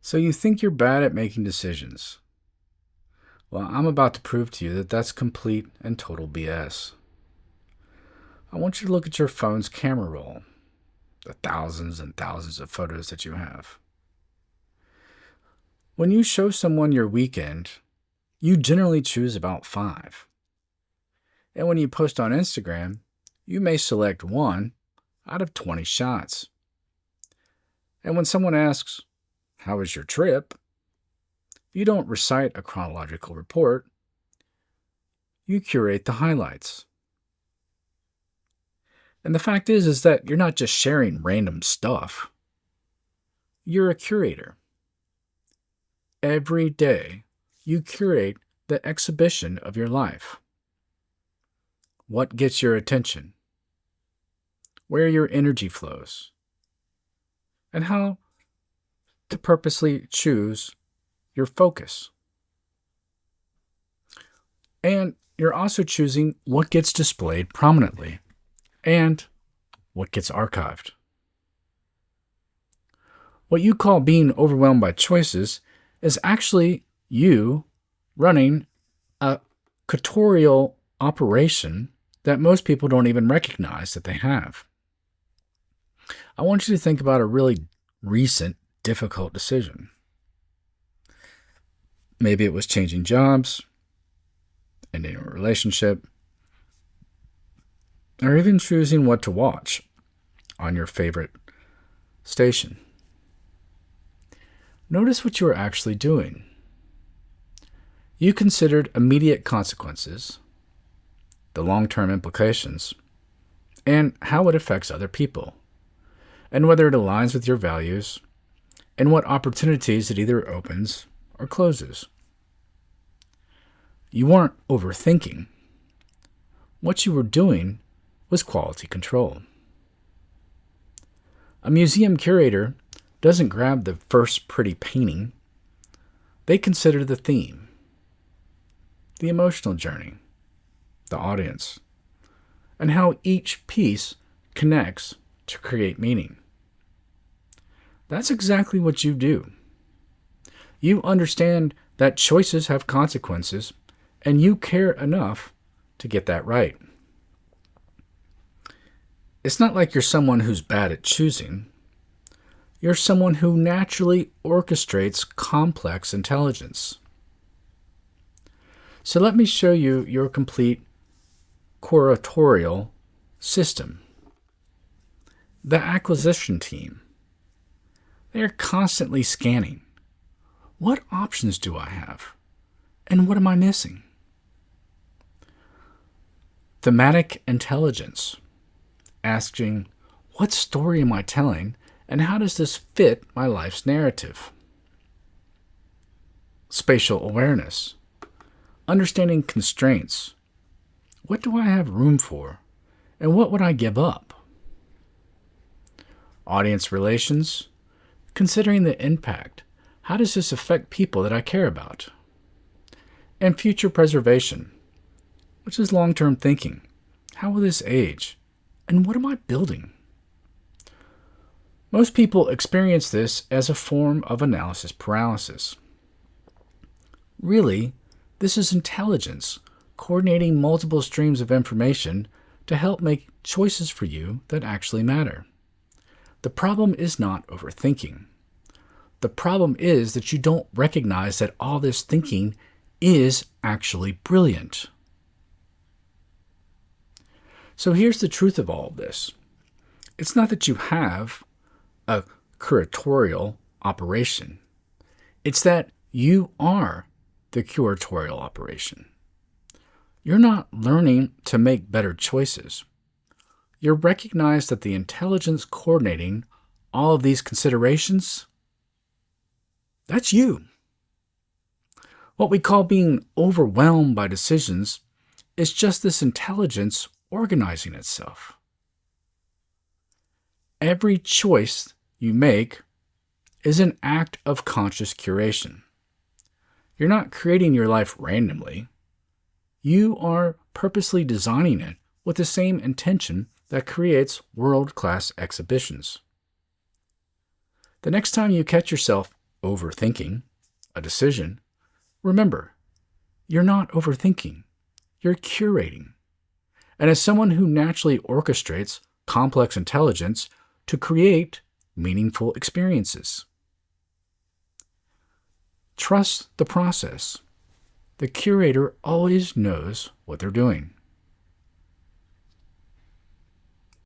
So you think you're bad at making decisions. Well, I'm about to prove to you that that's complete and total BS. I want you to look at your phone's camera roll, the thousands and thousands of photos that you have. When you show someone your weekend, you generally choose about 5. And when you post on Instagram, you may select 1 out of 20 shots. And when someone asks, "How was your trip?" you don't recite a chronological report, you curate the highlights. And the fact is that you're not just sharing random stuff. You're a curator. Every day, you curate the exhibition of your life. What gets your attention? Where your energy flows? And how to purposely choose your focus. And you're also choosing what gets displayed prominently and what gets archived. What you call being overwhelmed by choices is actually you running a curatorial operation that most people don't even recognize that they have. I want you to think about a really recent, difficult decision. Maybe it was changing jobs, ending a relationship, or even choosing what to watch on your favorite station. Notice what you are actually doing. You considered immediate consequences, the long-term implications, and how it affects other people, and whether it aligns with your values, and what opportunities it either opens or closes. You weren't overthinking. What you were doing was quality control. A museum curator doesn't grab the first pretty painting. They consider the theme, the emotional journey, the audience, and how each piece connects to create meaning. That's exactly what you do. You understand that choices have consequences, and you care enough to get that right. It's not like you're someone who's bad at choosing. You're someone who naturally orchestrates complex intelligence. So let me show you your complete curatorial system. The acquisition team. They are constantly scanning. What options do I have? And what am I missing? Thematic intelligence. Asking, what story am I telling, and how does this fit my life's narrative? Spatial awareness. Understanding constraints. What do I have room for, and what would I give up? Audience relations. Considering the impact. How does this affect people that I care about? And future preservation, which is long-term thinking. How will this age? And what am I building? Most people experience this as a form of analysis paralysis. Really, this is intelligence, coordinating multiple streams of information to help make choices for you that actually matter. The problem is not overthinking. The problem is that you don't recognize that all this thinking is actually brilliant. So here's the truth of all of this. It's not that you have a curatorial operation. It's that you are the curatorial operation. You're not learning to make better choices. You recognize that the intelligence coordinating all of these considerations, that's you. What we call being overwhelmed by decisions is just this intelligence organizing itself. Every choice you make is an act of conscious curation. You're not creating your life randomly. You are purposely designing it with the same intention that creates world-class exhibitions. The next time you catch yourself overthinking a decision, remember, you're not overthinking, you're curating. And as someone who naturally orchestrates complex intelligence to create meaningful experiences, trust the process. The curator always knows what they're doing.